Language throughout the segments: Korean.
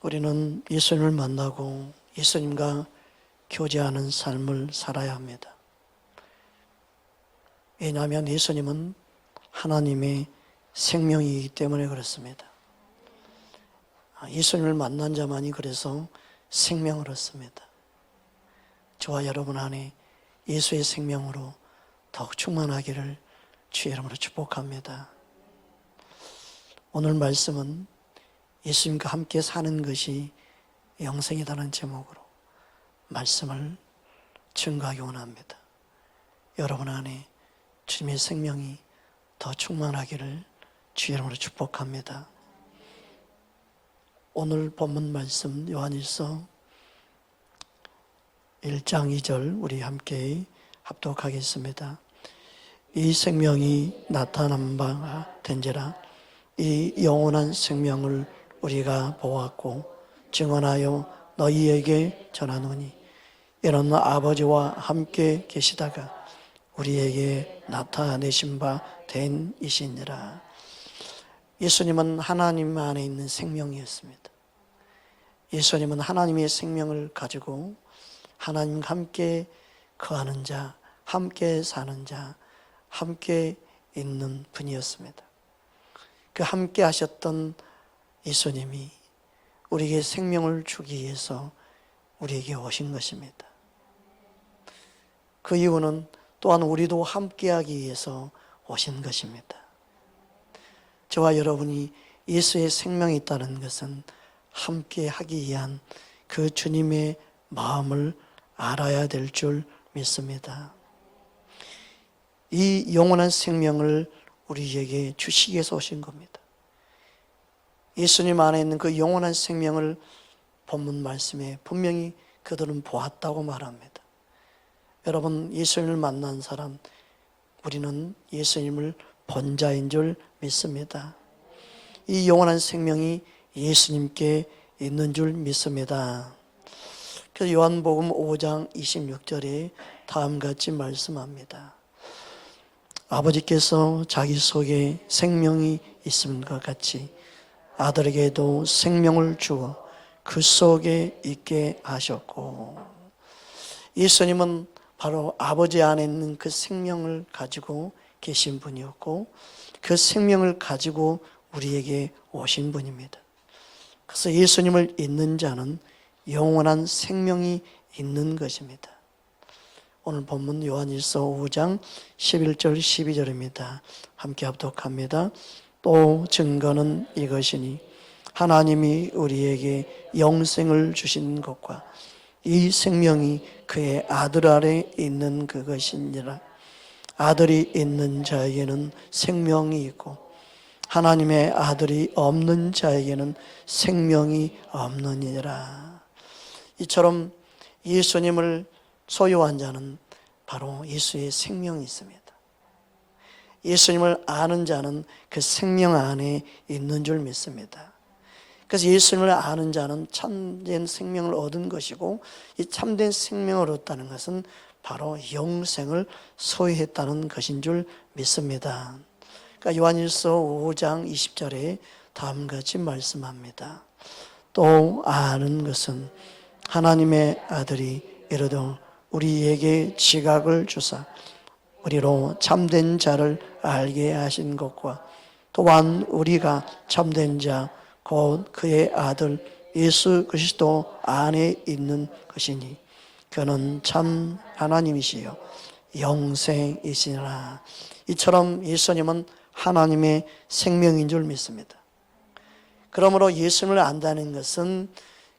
우리는 예수님을 만나고 예수님과 교제하는 삶을 살아야 합니다. 왜냐하면 예수님은 하나님의 생명이기 때문에 그렇습니다. 예수님을 만난 자만이 그래서 생명을 얻습니다. 저와 여러분 안에 예수의 생명으로 더욱 충만하기를 주의 이름으로 축복합니다. 오늘 말씀은 예수님과 함께 사는 것이 영생이라는 제목으로 말씀을 증거하기 원합니다. 여러분 안에 주님의 생명이 더 충만하기를 주의 이름으로 축복합니다. 오늘 본문 말씀 요한일서 1장 2절 우리 함께 합독하겠습니다. 이 생명이 나타난 바가 된지라 이 영원한 생명을 우리가 보았고 증언하여 너희에게 전하노니 이는 아버지와 함께 계시다가 우리에게 나타내신 바 된 이시니라. 예수님은 하나님 안에 있는 생명이었습니다. 예수님은 하나님의 생명을 가지고 하나님과 함께 거하는 자, 함께 사는 자, 함께 있는 분이었습니다. 그 함께 하셨던 예수님이 우리에게 생명을 주기 위해서 우리에게 오신 것입니다. 그 이유는 또한 우리도 함께하기 위해서 오신 것입니다. 저와 여러분이 예수의 생명이 있다는 것은 함께하기 위한 그 주님의 마음을 알아야 될 줄 믿습니다. 이 영원한 생명을 우리에게 주시기 위해서 오신 겁니다. 예수님 안에 있는 그 영원한 생명을 본문 말씀에 분명히 그들은 보았다고 말합니다. 여러분, 예수님을 만난 사람, 우리는 예수님을 본 자인 줄 믿습니다. 이 영원한 생명이 예수님께 있는 줄 믿습니다. 그래서 요한복음 5장 26절에 다음같이 말씀합니다. 아버지께서 자기 속에 생명이 있음과 같이 아들에게도 생명을 주어 그 속에 있게 하셨고, 예수님은 바로 아버지 안에 있는 그 생명을 가지고 계신 분이었고 그 생명을 가지고 우리에게 오신 분입니다. 그래서 예수님을 믿는 자는 영원한 생명이 있는 것입니다. 오늘 본문 요한일서 5장 11절 12절입니다. 함께 합독합니다. 또 증거는 이것이니 하나님이 우리에게 영생을 주신 것과 이 생명이 그의 아들 안에 있는 그것이니라. 아들이 있는 자에게는 생명이 있고 하나님의 아들이 없는 자에게는 생명이 없느니라. 이처럼 예수님을 소유한 자는 바로 예수의 생명이 있습니다. 예수님을 아는 자는 그 생명 안에 있는 줄 믿습니다. 그래서 예수님을 아는 자는 참된 생명을 얻은 것이고 이 참된 생명을 얻었다는 것은 바로 영생을 소유했다는 것인 줄 믿습니다. 그러니까 요한일서 5장 20절에 다음같이 말씀합니다. 또 아는 것은 하나님의 아들이 이르되 우리에게 지각을 주사 우리로 참된 자를 알게 하신 것과 또한 우리가 참된 자 곧 그의 아들 예수 그리스도 안에 있는 것이니 그는 참 하나님이시요 영생이시라. 이처럼 예수님은 하나님의 생명인 줄 믿습니다. 그러므로 예수님을 안다는 것은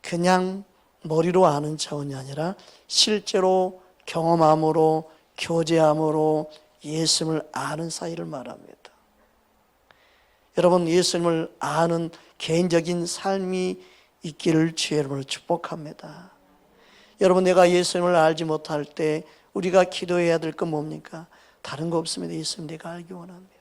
그냥 머리로 아는 차원이 아니라 실제로 경험함으로 교제함으로 예수님을 아는 사이를 말합니다. 여러분, 예수님을 아는 개인적인 삶이 있기를 주의 이름으로 축복합니다. 여러분, 내가 예수님을 알지 못할 때 우리가 기도해야 될 건 뭡니까? 다른 거 없습니다. 예수님 내가 알기 원합니다.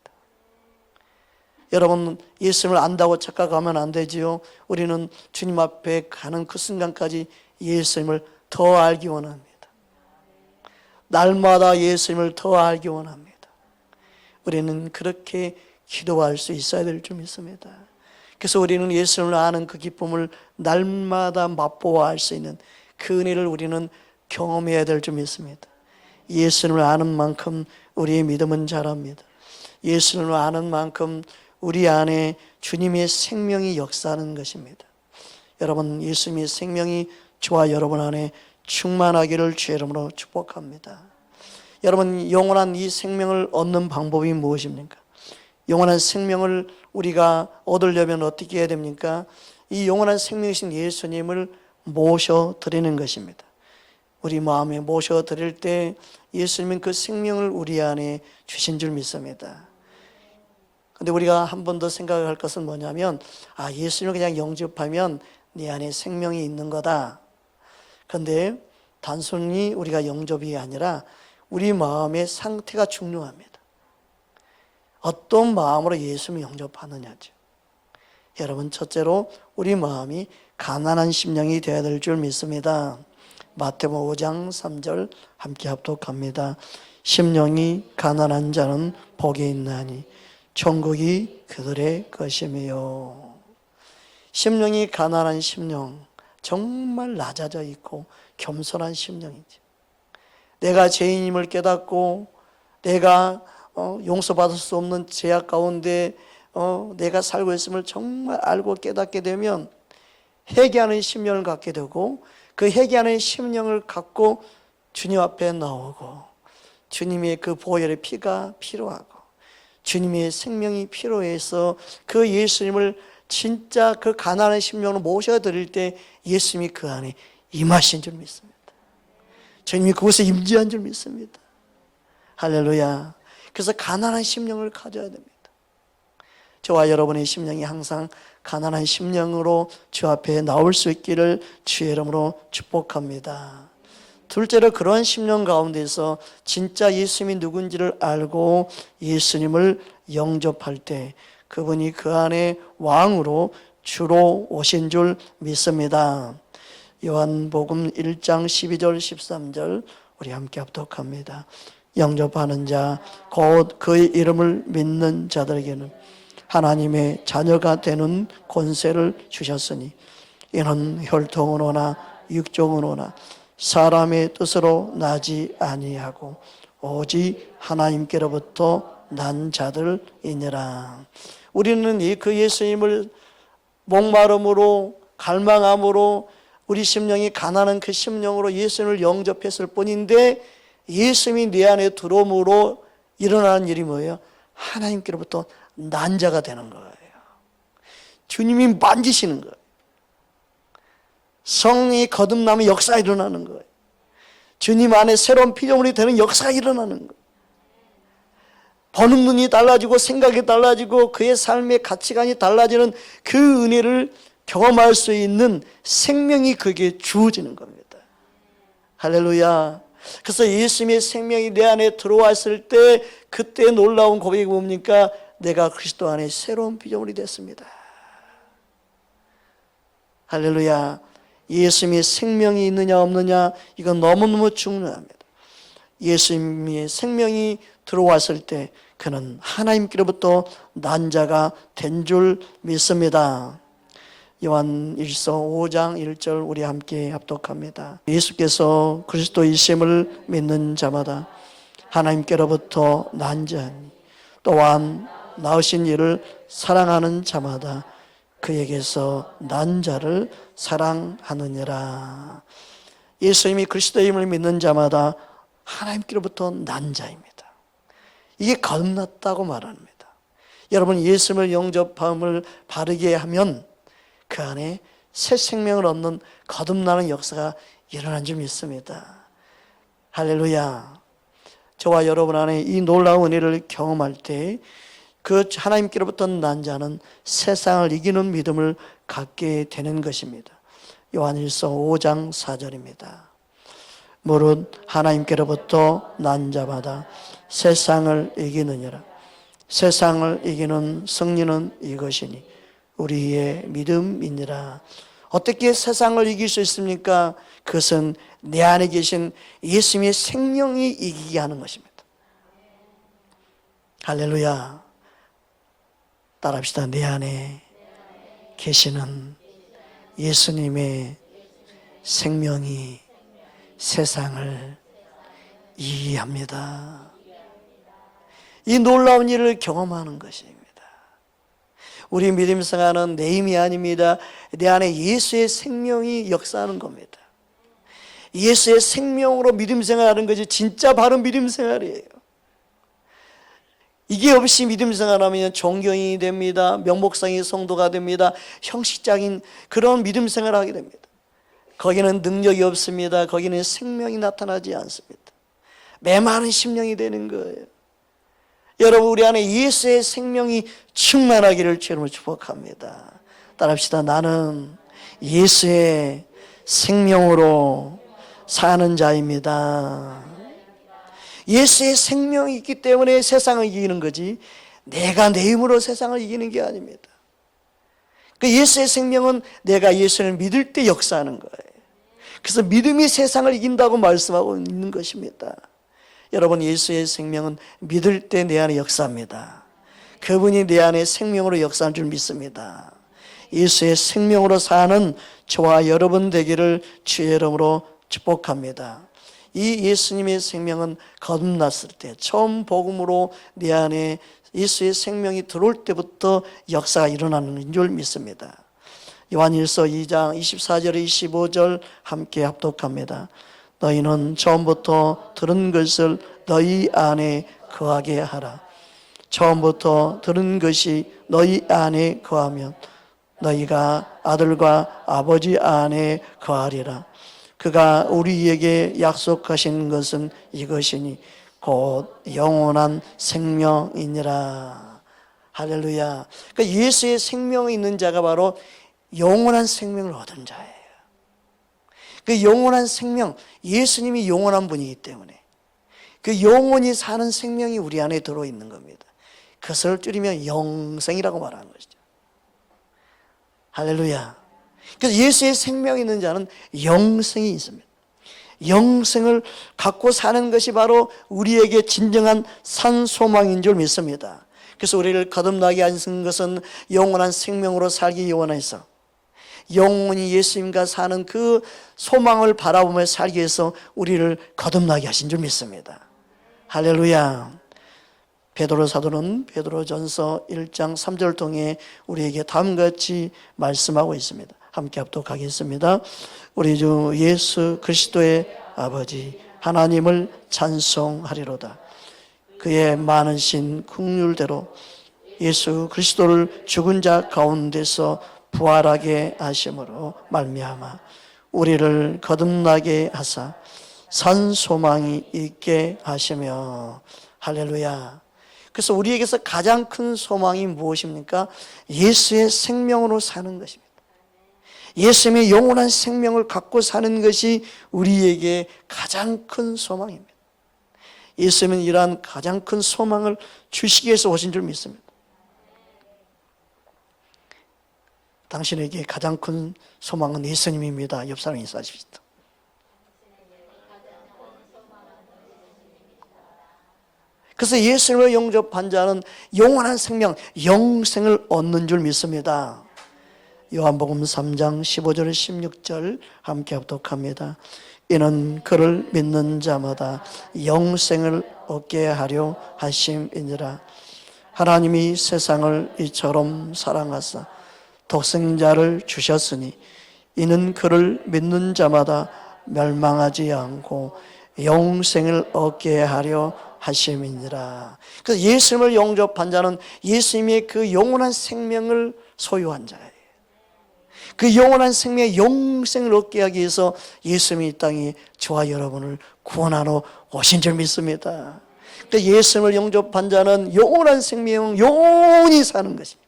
여러분, 예수님을 안다고 착각하면 안 되지요. 우리는 주님 앞에 가는 그 순간까지 예수님을 더 알기 원합니다. 날마다 예수님을 더 알기 원합니다. 우리는 그렇게 기도할 수 있어야 될 줄 믿습니다. 그래서 우리는 예수님을 아는 그 기쁨을 날마다 맛보아 알 수 있는 그 은혜를 우리는 경험해야 될 줄 믿습니다. 예수님을 아는 만큼 우리의 믿음은 자랍니다. 예수님을 아는 만큼 우리 안에 주님의 생명이 역사하는 것입니다. 여러분, 예수님의 생명이 저와 여러분 안에 충만하기를 주의 이름으로 축복합니다. 여러분, 영원한 이 생명을 얻는 방법이 무엇입니까? 영원한 생명을 우리가 얻으려면 어떻게 해야 됩니까? 이 영원한 생명이신 예수님을 모셔드리는 것입니다. 우리 마음에 모셔드릴 때 예수님은 그 생명을 우리 안에 주신 줄 믿습니다. 근데 우리가 한 번 더 생각할 것은 뭐냐면, 예수님을 그냥 영접하면 네 안에 생명이 있는 거다. 그런데 단순히 우리가 영접이 아니라 우리 마음의 상태가 중요합니다. 어떤 마음으로 예수님을 영접하느냐죠. 여러분, 첫째로 우리 마음이 가난한 심령이 되어야 될 줄 믿습니다. 마태복음 5장 3절 함께 합독합니다. 심령이 가난한 자는 복이 있나니 천국이 그들의 것이며. 심령이 가난한 심령, 정말 낮아져 있고 겸손한 심령이죠. 내가 죄인임을 깨닫고 내가 용서받을 수 없는 죄악 가운데 내가 살고 있음을 정말 알고 깨닫게 되면 회개하는 심령을 갖게 되고, 그 회개하는 심령을 갖고 주님 앞에 나오고, 주님의 그 보혈의 피가 필요하고 주님의 생명이 필요해서 그 예수님을 진짜 그 가난한 심령으로 모셔드릴 때 예수님이 그 안에 임하신 줄 믿습니다. 주님이 그곳에 임재한 줄 믿습니다. 할렐루야. 그래서 가난한 심령을 가져야 됩니다. 저와 여러분의 심령이 항상 가난한 심령으로 주 앞에 나올 수 있기를 주의 이름으로 축복합니다. 둘째로, 그런 심령 가운데서 진짜 예수님이 누군지를 알고 예수님을 영접할 때 그분이 그 안에 왕으로 주로 오신 줄 믿습니다. 요한복음 1장 12절 13절 우리 함께 합독합니다. 영접하는 자 곧 그의 이름을 믿는 자들에게는 하나님의 자녀가 되는 권세를 주셨으니 이는 혈통으로나 육종으로나 사람의 뜻으로 나지 아니하고 오직 하나님께로부터 난 자들이니라. 우리는 그 예수님을 목마름으로 갈망함으로 우리 심령이 가난한 그 심령으로 예수님을 영접했을 뿐인데, 예수님이 내 안에 들어옴으로 일어나는 일이 뭐예요? 하나님께로부터 난 자가 되는 거예요. 주님이 만지시는 거예요. 성령이 거듭나면 역사가 일어나는 거예요. 주님 안에 새로운 피조물이 되는 역사가 일어나는 거예요. 보는 눈이 달라지고 생각이 달라지고 그의 삶의 가치관이 달라지는 그 은혜를 경험할 수 있는 생명이 그에게 주어지는 겁니다. 할렐루야. 그래서 예수님의 생명이 내 안에 들어왔을 때 그때 놀라운 고백이 뭡니까? 내가 그리스도 안에 새로운 피조물이 됐습니다. 할렐루야. 예수님의 생명이 있느냐 없느냐, 이건 너무너무 중요합니다. 예수님의 생명이 들어왔을 때 그는 하나님께로부터 난 자가 된 줄 믿습니다. 요한일서 5장 1절 우리 함께 합독합니다. 예수께서 그리스도이심을 믿는 자마다 하나님께로부터 난 자니 또한 낳으신 이를 사랑하는 자마다 그에게서 난 자를 사랑하느니라. 예수님이 그리스도임을 믿는 자마다 하나님께로부터 난 자입니다. 이게 거듭났다고 말합니다. 여러분, 예수님을 영접함을 바르게 하면 그 안에 새 생명을 얻는 거듭나는 역사가 일어난 줄 믿습니다. 할렐루야. 저와 여러분 안에 이 놀라운 은혜를 경험할 때 그 하나님께로부터 난 자는 세상을 이기는 믿음을 갖게 되는 것입니다. 요한일서 5장 4절입니다. 무릇 하나님께로부터 난 자마다 세상을 이기느니라. 세상을 이기는 승리는 이것이니 우리의 믿음이니라. 어떻게 세상을 이길 수 있습니까? 그것은 내 안에 계신 예수님의 생명이 이기게 하는 것입니다. 할렐루야. 따라합시다. 내 안에 계시는 예수님의 생명이 세상을 이해합니다. 이 놀라운 일을 경험하는 것입니다. 우리 믿음 생활은 내 힘이 아닙니다. 내 안에 예수의 생명이 역사하는 겁니다. 예수의 생명으로 믿음 생활하는 것이 진짜 바른 믿음 생활이에요. 이게 없이 믿음 생활하면 종교인이 됩니다. 명목상의 성도가 됩니다. 형식적인 그런 믿음 생활을 하게 됩니다. 거기는 능력이 없습니다. 거기는 생명이 나타나지 않습니다. 메마른 심령이 되는 거예요. 여러분, 우리 안에 예수의 생명이 충만하기를 주님으로 축복합니다. 따라합시다. 나는 예수의 생명으로 사는 자입니다. 예수의 생명이 있기 때문에 세상을 이기는 거지, 내가 내 힘으로 세상을 이기는 게 아닙니다. 그 예수의 생명은 내가 예수를 믿을 때 역사하는 거예요. 그래서 믿음이 세상을 이긴다고 말씀하고 있는 것입니다. 여러분, 예수의 생명은 믿을 때 내 안에 역사합니다. 그분이 내 안에 생명으로 역사하는 줄 믿습니다. 예수의 생명으로 사는 저와 여러분 되기를 주의 이름으로 축복합니다. 이 예수님의 생명은 거듭났을 때, 처음 복음으로 내 안에 예수의 생명이 들어올 때부터 역사가 일어나는 줄 믿습니다. 요한일서 2장 24절 25절 함께 합독합니다. 너희는 처음부터 들은 것을 너희 안에 거하게 하라. 처음부터 들은 것이 너희 안에 거하면 너희가 아들과 아버지 안에 거하리라. 그가 우리에게 약속하신 것은 이것이니 곧 영원한 생명이니라. 할렐루야. 그러니까 예수의 생명이 있는 자가 바로 영원한 생명을 얻은 자예요. 그 영원한 생명, 예수님이 영원한 분이기 때문에 그 영원히 사는 생명이 우리 안에 들어있는 겁니다. 그것을 줄이면 영생이라고 말하는 것이죠. 할렐루야. 그래서 예수의 생명이 있는 자는 영생이 있습니다. 영생을 갖고 사는 것이 바로 우리에게 진정한 산 소망인 줄 믿습니다. 그래서 우리를 거듭나게 하신 것은 영원한 생명으로 살기 원해서 영원히 예수님과 사는 그 소망을 바라보며 살기 위해서 우리를 거듭나게 하신 줄 믿습니다. 할렐루야. 베드로 사도는 베드로전서 1장 3절을 통해 우리에게 다음같이 말씀하고 있습니다. 함께 합독하겠습니다. 우리 주 예수 그리스도의 아버지 하나님을 찬송하리로다. 그의 많으신 긍휼대로 예수 그리스도를 죽은 자 가운데서 부활하게 하심으로 말미암아 우리를 거듭나게 하사 산 소망이 있게 하시며. 할렐루야. 그래서 우리에게서 가장 큰 소망이 무엇입니까? 예수의 생명으로 사는 것입니다. 예수님의 영원한 생명을 갖고 사는 것이 우리에게 가장 큰 소망입니다. 예수님은 이러한 가장 큰 소망을 주시기 위해서 오신 줄 믿습니다. 당신에게 가장 큰 소망은 예수님입니다. 옆 사람 인사하십시다. 그래서 예수님을 영접한 자는 영원한 생명, 영생을 얻는 줄 믿습니다. 요한복음 3장 15절 16절 함께 합독합니다. 이는 그를 믿는 자마다 영생을 얻게 하려 하심이니라. 하나님이 세상을 이처럼 사랑하사 독생자를 주셨으니 이는 그를 믿는 자마다 멸망하지 않고 영생을 얻게 하려 하심이니라. 그래서 예수님을 영접한 자는 예수님의 그 영원한 생명을 소유한 자예요. 그 영원한 생명의 영생을 얻게 하기 위해서 예수님이 이 땅에 저와 여러분을 구원하러 오신 줄 믿습니다. 그러니까 예수님을 영접한 자는 영원한 생명, 영원히 사는 것입니다.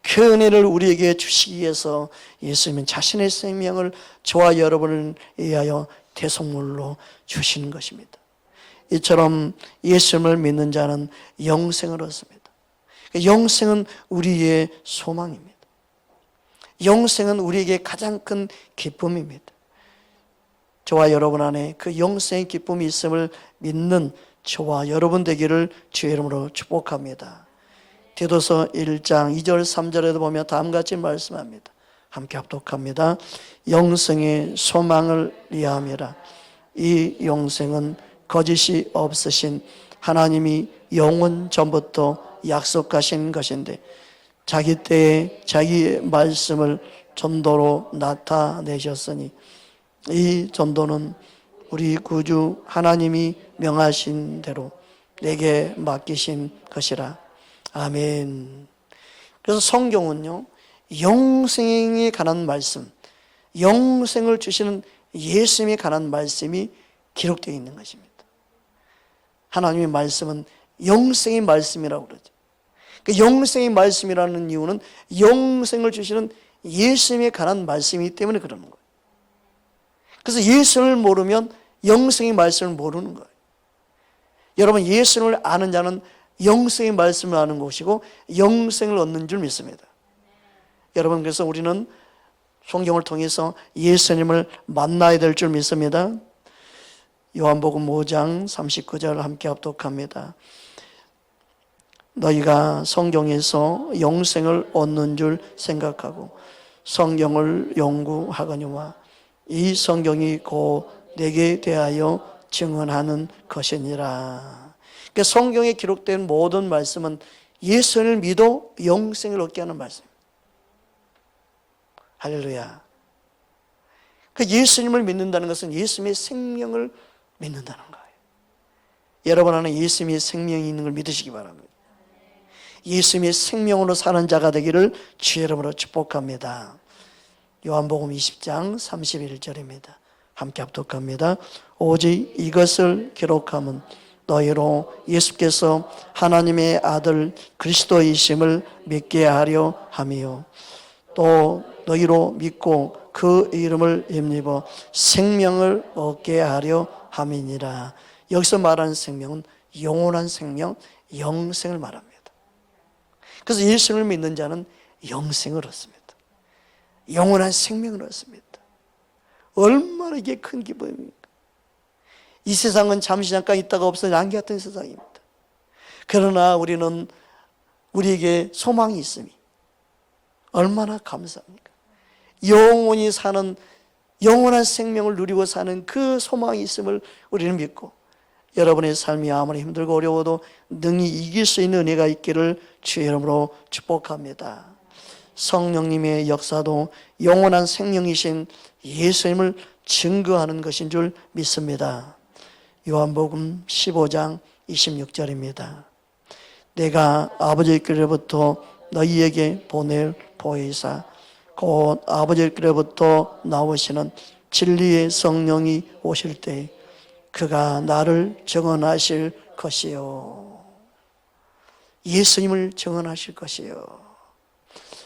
그 은혜를 우리에게 주시기 위해서 예수님은 자신의 생명을 저와 여러분을 위하여 대속물로 주시는 것입니다. 이처럼 예수님을 믿는 자는 영생을 얻습니다. 영생은 우리의 소망입니다. 영생은 우리에게 가장 큰 기쁨입니다. 저와 여러분 안에 그 영생의 기쁨이 있음을 믿는 저와 여러분 되기를 주의 이름으로 축복합니다. 디도서 1장 2절 3절에도 보면 다음과 같이 말씀합니다. 함께 합독합니다. 영생의 소망을 위함이라. 이 영생은 거짓이 없으신 하나님이 영원 전부터 약속하신 것인데 자기 때에 자기의 말씀을 전도로 나타내셨으니 이 전도는 우리 구주 하나님이 명하신 대로 내게 맡기신 것이라. 아멘. 그래서 성경은요, 영생에 관한 말씀, 영생을 주시는 예수님에 관한 말씀이 기록되어 있는 것입니다. 하나님의 말씀은 영생의 말씀이라고 그러죠. 그 영생의 말씀이라는 이유는 영생을 주시는 예수님에 관한 말씀이기 때문에 그러는 거예요. 그래서 예수를 모르면 영생의 말씀을 모르는 거예요. 여러분, 예수를 아는 자는 영생의 말씀을 아는 것이고 영생을 얻는 줄 믿습니다. 여러분, 그래서 우리는 성경을 통해서 예수님을 만나야 될 줄 믿습니다. 요한복음 5장 39절 함께 합독합니다. 너희가 성경에서 영생을 얻는 줄 생각하고 성경을 연구하거니와 이 성경이 곧 내게 대하여 증언하는 것이니라. 그러니까 성경에 기록된 모든 말씀은 예수를 믿어 영생을 얻게 하는 말씀입니다. 할렐루야. 그 예수님을 믿는다는 것은 예수님의 생명을 믿는다는 거예요. 여러분 안에 예수님의 생명이 있는 걸 믿으시기 바랍니다. 예수님의 생명으로 사는 자가 되기를 주의 이름으로 축복합니다. 요한복음 20장 31절입니다. 함께 합독합니다. 오직 이것을 기록함은 너희로 예수께서 하나님의 아들 그리스도이심을 믿게 하려 함이요 또 너희로 믿고 그 이름을 힘입어 생명을 얻게 하려 함이니라. 여기서 말하는 생명은 영원한 생명, 영생을 말합니다. 그래서 예수를 믿는 자는 영생을 얻습니다. 영원한 생명을 얻습니다. 얼마나 이게 큰 기쁨입니까? 이 세상은 잠시 잠깐 있다가 없어져 안개 같은 세상입니다. 그러나 우리에게 소망이 있음이 얼마나 감사합니까? 영원히 사는 영원한 생명을 누리고 사는 그 소망이 있음을 우리는 믿고 여러분의 삶이 아무리 힘들고 어려워도 능히 이길 수 있는 은혜가 있기를 주의 이름으로 축복합니다. 성령님의 역사도 영원한 생명이신 예수님을 증거하는 것인 줄 믿습니다. 요한복음 15장 26절입니다. 내가 아버지께로부터 너희에게 보낼 보혜사 곧 아버지께로부터 나오시는 진리의 성령이 오실 때 그가 나를 증언하실 것이요. 예수님을 증언하실 것이요.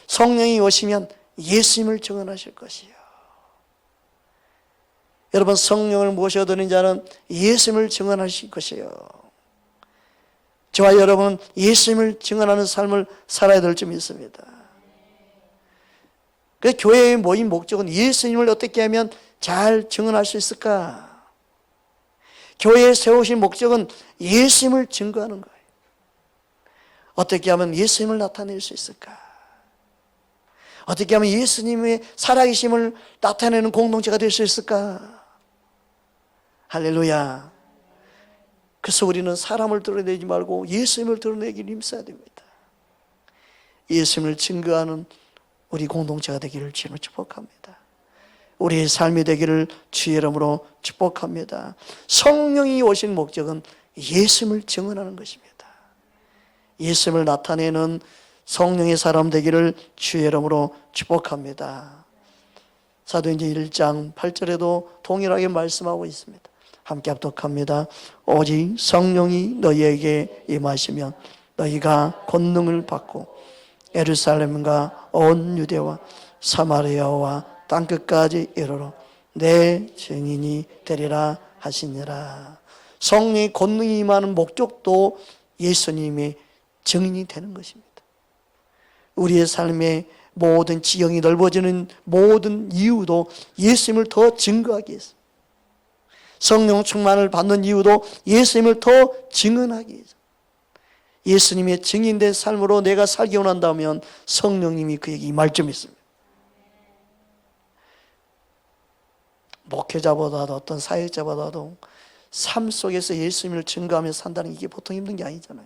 성령이 오시면 예수님을 증언하실 것이요. 여러분, 성령을 모셔드는 자는 예수님을 증언하실 것이요. 저와 여러분은 예수님을 증언하는 삶을 살아야 될 줄 믿습니다. 그래서 교회의 모임 목적은 예수님을 어떻게 하면 잘 증언할 수 있을까? 교회에 세우신 목적은 예수님을 증거하는 거예요. 어떻게 하면 예수님을 나타낼 수 있을까? 어떻게 하면 예수님의 살아계심을 나타내는 공동체가 될 수 있을까? 할렐루야. 그래서 우리는 사람을 드러내지 말고 예수님을 드러내기 힘써야 됩니다. 예수님을 증거하는 우리 공동체가 되기를 주님으로 축복합니다. 우리의 삶이 되기를 주의 이름으로 축복합니다. 성령이 오신 목적은 예수님을 증언하는 것입니다. 예수님을 나타내는 성령의 사람 되기를 주의 이름으로 축복합니다. 사도행전 1장 8절에도 동일하게 말씀하고 있습니다. 함께 합독합니다. 오직 성령이 너희에게 임하시면 너희가 권능을 받고 예루살렘과 온 유대와 사마리아와 땅끝까지 이르러 내 증인이 되리라 하시니라. 성령의 권능이 임하는 목적도 예수님의 증인이 되는 것입니다. 우리의 삶의 모든 지형이 넓어지는 모든 이유도 예수님을 더 증거하기 위해서, 성령 충만을 받는 이유도 예수님을 더 증언하기 위해서, 예수님의 증인된 삶으로 내가 살기 원한다면 성령님이 그에게 임할 점 있습니다. 목회자보다도 어떤 사역자보다도 삶 속에서 예수님을 증거하며 산다는 게 이게 보통 힘든 게 아니잖아요.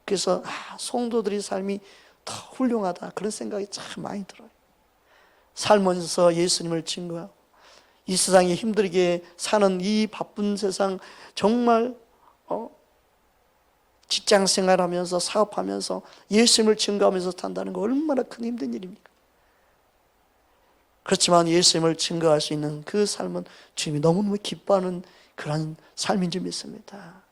그래서 성도들의 삶이 더 훌륭하다 그런 생각이 참 많이 들어요. 살면서 예수님을 증거하고 이 세상에 힘들게 사는 이 바쁜 세상 정말 직장 생활하면서 사업하면서 예수님을 증거하면서 산다는 거 얼마나 큰 힘든 일입니까? 그렇지만 예수님을 증거할 수 있는 그 삶은 주님이 너무너무 기뻐하는 그런 삶인 줄 믿습니다.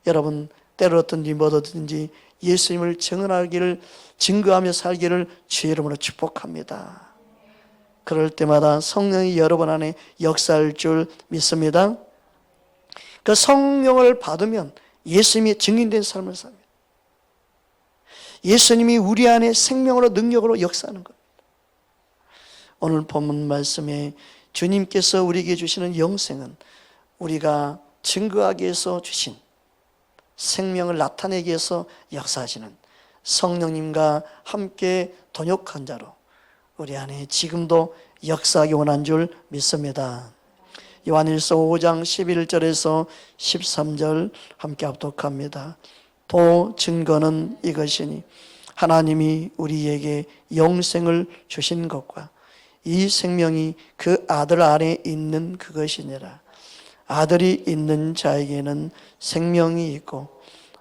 여러분 때로 어떤지 뭐든지 예수님을 증거하며 살기를 주의 이름으로 축복합니다. 그럴 때마다 성령이 여러분 안에 역사할 줄 믿습니다. 그 성령을 받으면 예수님이 증인된 삶을 삽니다. 예수님이 우리 안에 생명으로 능력으로 역사하는 겁니다. 오늘 본문 말씀에 주님께서 우리에게 주시는 영생은 우리가 증거하기 위해서 주신 생명을 나타내기 위해서 역사하시는 성령님과 함께 동역한 자로 우리 안에 지금도 역사하기 원한 줄 믿습니다. 요한일서 5장 11절에서 13절 함께 합독합니다. 또 증거는 이것이니 하나님이 우리에게 영생을 주신 것과 이 생명이 그 아들 안에 있는 그것이니라. 아들이 있는 자에게는 생명이 있고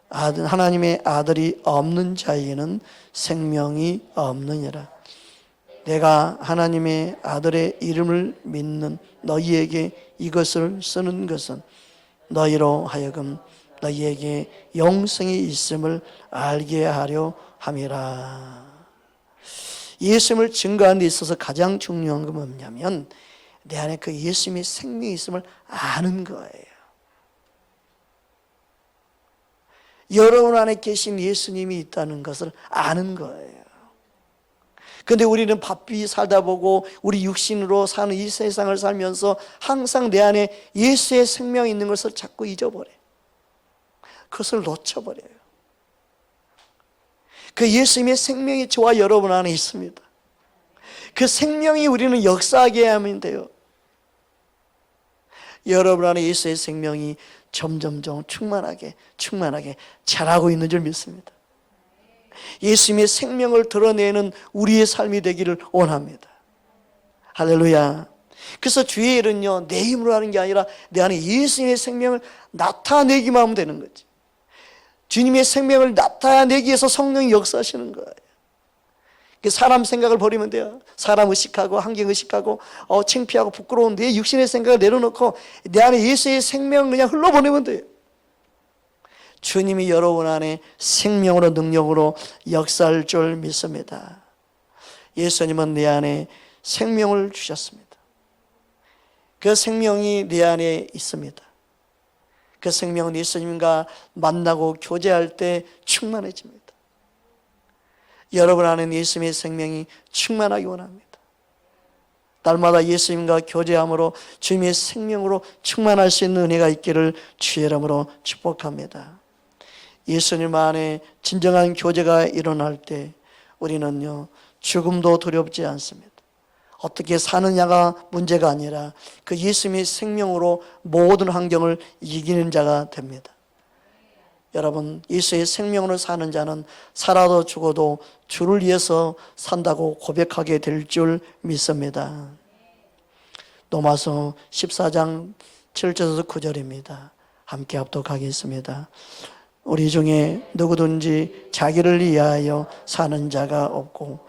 하나님의 아들이 없는 자에게는 생명이 없느니라. 내가 하나님의 아들의 이름을 믿는 너희에게 이것을 쓰는 것은 너희로 하여금 너희에게 영생이 있음을 알게 하려 함이라. 예수님을 증거하는 데 있어서 가장 중요한 건 뭐냐면 내 안에 그 예수님의 생명이 있음을 아는 거예요. 여러분 안에 계신 예수님이 있다는 것을 아는 거예요. 그런데 우리는 바삐 살다 보고 우리 육신으로 사는 이 세상을 살면서 항상 내 안에 예수의 생명이 있는 것을 자꾸 잊어버려요. 그것을 놓쳐버려요. 그 예수님의 생명이 저와 여러분 안에 있습니다. 그 생명이 우리는 역사하게 하면 돼요. 여러분 안에 예수의 생명이 점점점 충만하게 자라고 있는 줄 믿습니다. 예수님의 생명을 드러내는 우리의 삶이 되기를 원합니다. 할렐루야. 그래서 주의 일은요 내 힘으로 하는 게 아니라 내 안에 예수님의 생명을 나타내기만 하면 되는 거지. 주님의 생명을 나타내기 위해서 성령이 역사하시는 거예요. 사람 생각을 버리면 돼요. 사람 의식하고 환경 의식하고 창피하고 부끄러운 내 육신의 생각을 내려놓고 내 안에 예수의 생명을 그냥 흘러보내면 돼요. 주님이 여러분 안에 생명으로 능력으로 역사할 줄 믿습니다. 예수님은 내 안에 생명을 주셨습니다. 그 생명이 내 안에 있습니다. 그 생명은 예수님과 만나고 교제할 때 충만해집니다. 여러분 안에는 예수님의 생명이 충만하기 원합니다. 날마다 예수님과 교제함으로 주님의 생명으로 충만할 수 있는 은혜가 있기를 주의 이름으로 축복합니다. 예수님 안에 진정한 교제가 일어날 때 우리는요 죽음도 두렵지 않습니다. 어떻게 사느냐가 문제가 아니라 그 예수님의 생명으로 모든 환경을 이기는 자가 됩니다. 여러분 예수의 생명으로 사는 자는 살아도 죽어도 주를 위해서 산다고 고백하게 될 줄 믿습니다. 로마서 14장 7절에서 9절입니다. 함께 합독하겠습니다. 우리 중에 누구든지 자기를 위하여 사는 자가 없고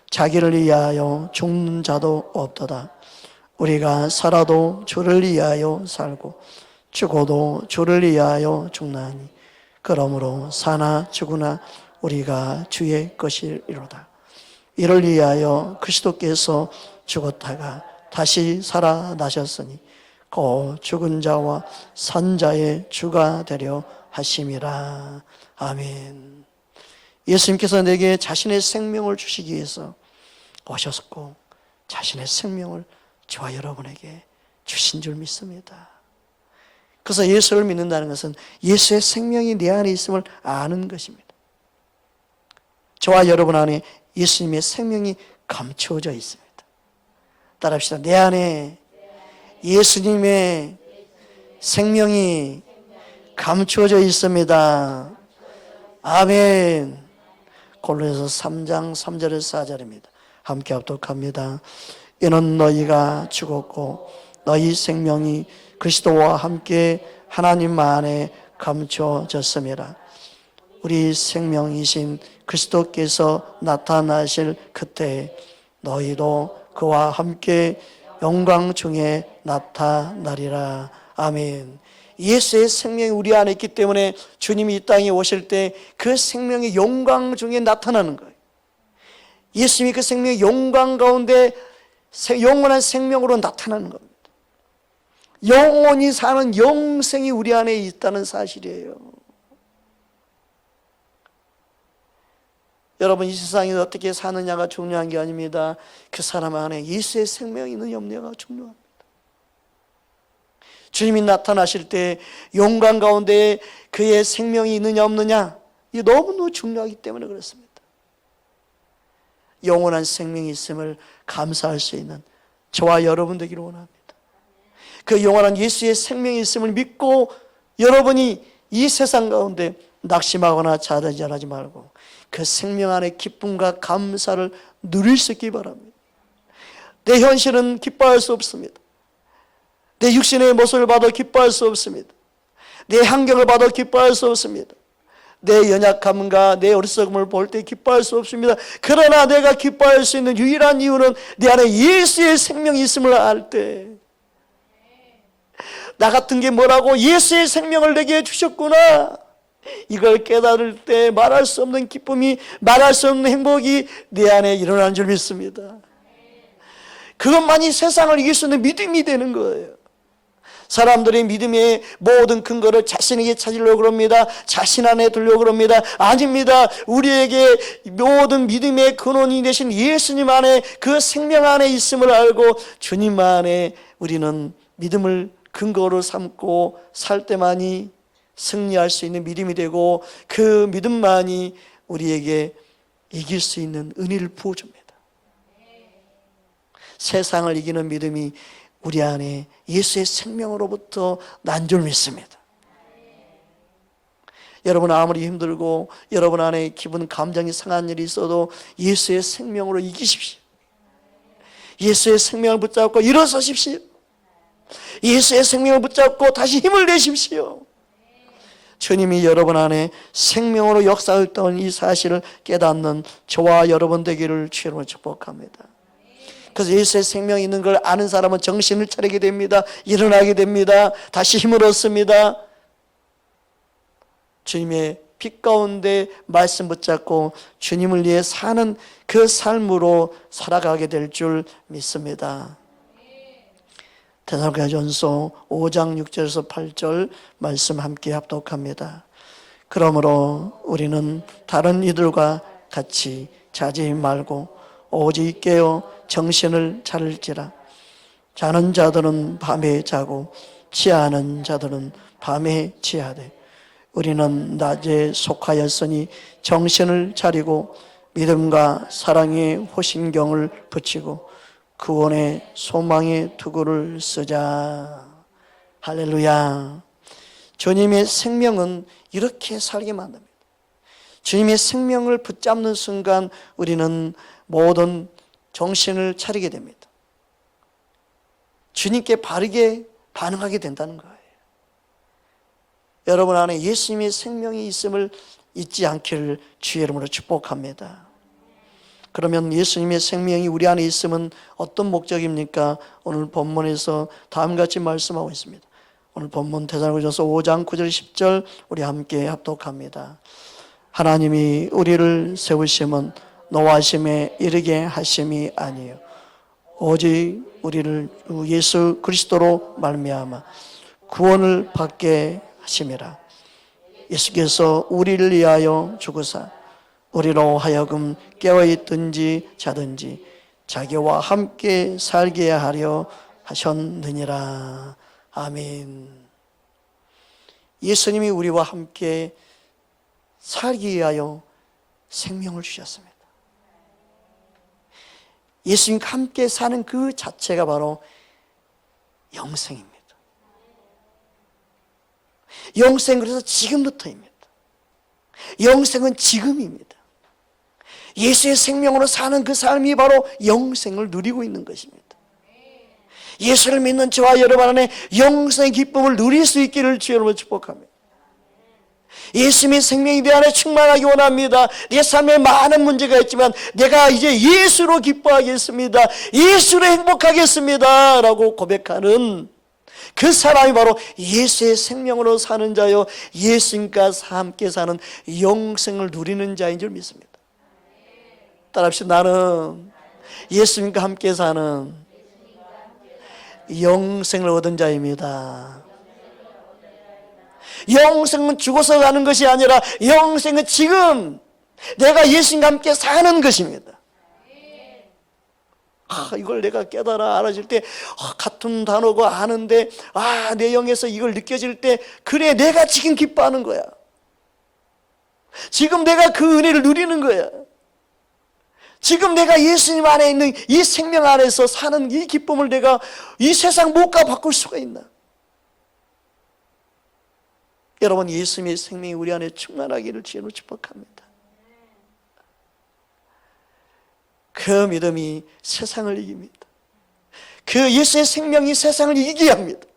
자기를 위하여 죽는 자도 없도다. 우리가 살아도 주를 위하여 살고 죽어도 주를 위하여 죽나니 그러므로 사나 죽으나 우리가 주의 것이로다. 이를 위하여 그리스도께서 죽었다가 다시 살아나셨으니 곧 죽은 자와 산 자의 주가 되려 하심이라. 아멘. 예수님께서 내게 자신의 생명을 주시기 위해서 오셨고 자신의 생명을 저와 여러분에게 주신 줄 믿습니다. 그래서 예수를 믿는다는 것은 예수의 생명이 내 안에 있음을 아는 것입니다. 저와 여러분 안에 예수님의 생명이 감추어져 있습니다. 따라합시다. 내 안에 예수님의 생명이 감추어져 있습니다. 아멘. 골로새서 3장 3절에서 4절입니다. 함께 합독합니다. 이는 너희가 죽었고 너희 생명이 그리스도와 함께 하나님 안에 감추어졌습니다. 우리 생명이신 그리스도께서 나타나실 그때 너희도 그와 함께 영광 중에 나타나리라. 아멘. 예수의 생명이 우리 안에 있기 때문에 주님이 이 땅에 오실 때 그 생명이 영광 중에 나타나는 거예요. 예수님이 그 생명의 영광 가운데 영원한 생명으로 나타나는 겁니다. 영원히 사는 영생이 우리 안에 있다는 사실이에요. 여러분, 이 세상에 어떻게 사느냐가 중요한 게 아닙니다. 그 사람 안에 예수의 생명이 있는 염려가 중요합니다. 주님이 나타나실 때 영광 가운데 그의 생명이 있느냐 없느냐, 이게 너무너무 중요하기 때문에 그렇습니다. 영원한 생명이 있음을 감사할 수 있는 저와 여러분 되기를 원합니다. 그 영원한 예수의 생명이 있음을 믿고 여러분이 이 세상 가운데 낙심하거나 좌절하지 말고 그 생명 안에 기쁨과 감사를 누릴 수 있기 바랍니다. 내 현실은 기뻐할 수 없습니다. 내 육신의 모습을 봐도 기뻐할 수 없습니다. 내 환경을 봐도 기뻐할 수 없습니다. 내 연약함과 내 어리석음을 볼 때 기뻐할 수 없습니다. 그러나 내가 기뻐할 수 있는 유일한 이유는 내 안에 예수의 생명이 있음을 알 때, 나 같은 게 뭐라고 예수의 생명을 내게 주셨구나, 이걸 깨달을 때 말할 수 없는 기쁨이, 말할 수 없는 행복이 내 안에 일어나는 줄 믿습니다. 그것만이 세상을 이길 수 있는 믿음이 되는 거예요. 사람들이 믿음의 모든 근거를 자신에게 찾으려고 그럽니다. 자신 안에 두려고 그럽니다. 아닙니다. 우리에게 모든 믿음의 근원이 되신 예수님 안에, 그 생명 안에 있음을 알고 주님 안에 우리는 믿음을 근거로 삼고 살 때만이 승리할 수 있는 믿음이 되고, 그 믿음만이 우리에게 이길 수 있는 은혜를 부어줍니다. 세상을 이기는 믿음이 우리 안에 예수의 생명으로부터 난 줄 믿습니다. 여러분 아무리 힘들고 여러분 안에 기분 감정이 상한 일이 있어도 예수의 생명으로 이기십시오. 예수의 생명을 붙잡고 일어서십시오. 예수의 생명을 붙잡고 다시 힘을 내십시오. 주님이 여러분 안에 생명으로 역사했던 이 사실을 깨닫는 저와 여러분 되기를 주님으로 축복합니다. 그래서 예수의 생명이 있는 걸 아는 사람은 정신을 차리게 됩니다. 일어나게 됩니다. 다시 힘을 얻습니다. 주님의 빛 가운데 말씀 붙잡고 주님을 위해 사는 그 삶으로 살아가게 될 줄 믿습니다. 데살로니가전서 5장 6절에서 8절 말씀 함께 합독합니다. 그러므로 우리는 다른 이들과 같이 자지 말고 오직 깨어 정신을 차릴지라. 자는 자들은 밤에 자고 취하는 자들은 밤에 취하되 우리는 낮에 속하였으니 정신을 차리고 믿음과 사랑의 호심경을 붙이고 구원의 소망의 투구를 쓰자. 할렐루야. 주님의 생명은 이렇게 살게 만듭니다. 주님의 생명을 붙잡는 순간 우리는 모든 정신을 차리게 됩니다. 주님께 바르게 반응하게 된다는 거예요. 여러분 안에 예수님의 생명이 있음을 잊지 않기를 주의 이름으로 축복합니다. 그러면 예수님의 생명이 우리 안에 있으면 어떤 목적입니까? 오늘 본문에서 다음같이 말씀하고 있습니다. 오늘 본문 데살로니가전서 5장 9절 10절 우리 함께 합독합니다. 하나님이 우리를 세우심은 노하심에 이르게 하심이 아니요 오직 우리를 예수 그리스도로 말미암아 구원을 받게 하심이라. 예수께서 우리를 위하여 죽으사 우리로 하여금 깨어있든지 자든지 자기와 함께 살게 하려 하셨느니라. 아멘. 예수님이 우리와 함께 살기 위하여 생명을 주셨습니다. 예수님과 함께 사는 그 자체가 바로 영생입니다. 영생, 그래서 지금부터입니다. 영생은 지금입니다. 예수의 생명으로 사는 그 삶이 바로 영생을 누리고 있는 것입니다. 예수를 믿는 저와 여러분 안에 영생의 기쁨을 누릴 수 있기를 주여로 축복합니다. 예수님의 생명이 내 안에 충만하기 원합니다. 내 삶에 많은 문제가 있지만 내가 이제 예수로 기뻐하겠습니다, 예수로 행복하겠습니다 라고 고백하는 그 사람이 바로 예수의 생명으로 사는 자요, 예수님과 함께 사는 영생을 누리는 자인 줄 믿습니다. 따라합시다. 나는 예수님과 함께 사는 영생을 얻은 자입니다. 영생은 죽어서 가는 것이 아니라 영생은 지금 내가 예수님과 함께 사는 것입니다. 이걸 내가 깨달아 알아질 때 같은 단어고 아는데 내 영에서 이걸 느껴질 때 그래, 내가 지금 기뻐하는 거야. 지금 내가 그 은혜를 누리는 거야. 지금 내가 예수님 안에 있는 이 생명 안에서 사는 이 기쁨을 내가 이 세상 무엇과 바꿀 수가 있나? 여러분, 예수님의 생명이 우리 안에 충만하기를 주님으로 축복합니다. 그 믿음이 세상을 이깁니다. 그 예수의 생명이 세상을 이기게 합니다.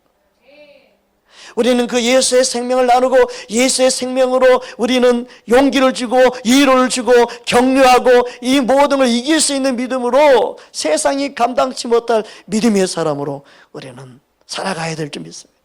우리는 그 예수의 생명을 나누고 예수의 생명으로 우리는 용기를 주고 위로를 주고 격려하고 이 모든 걸 이길 수 있는 믿음으로 세상이 감당치 못할 믿음의 사람으로 우리는 살아가야 될 줄 믿습니다.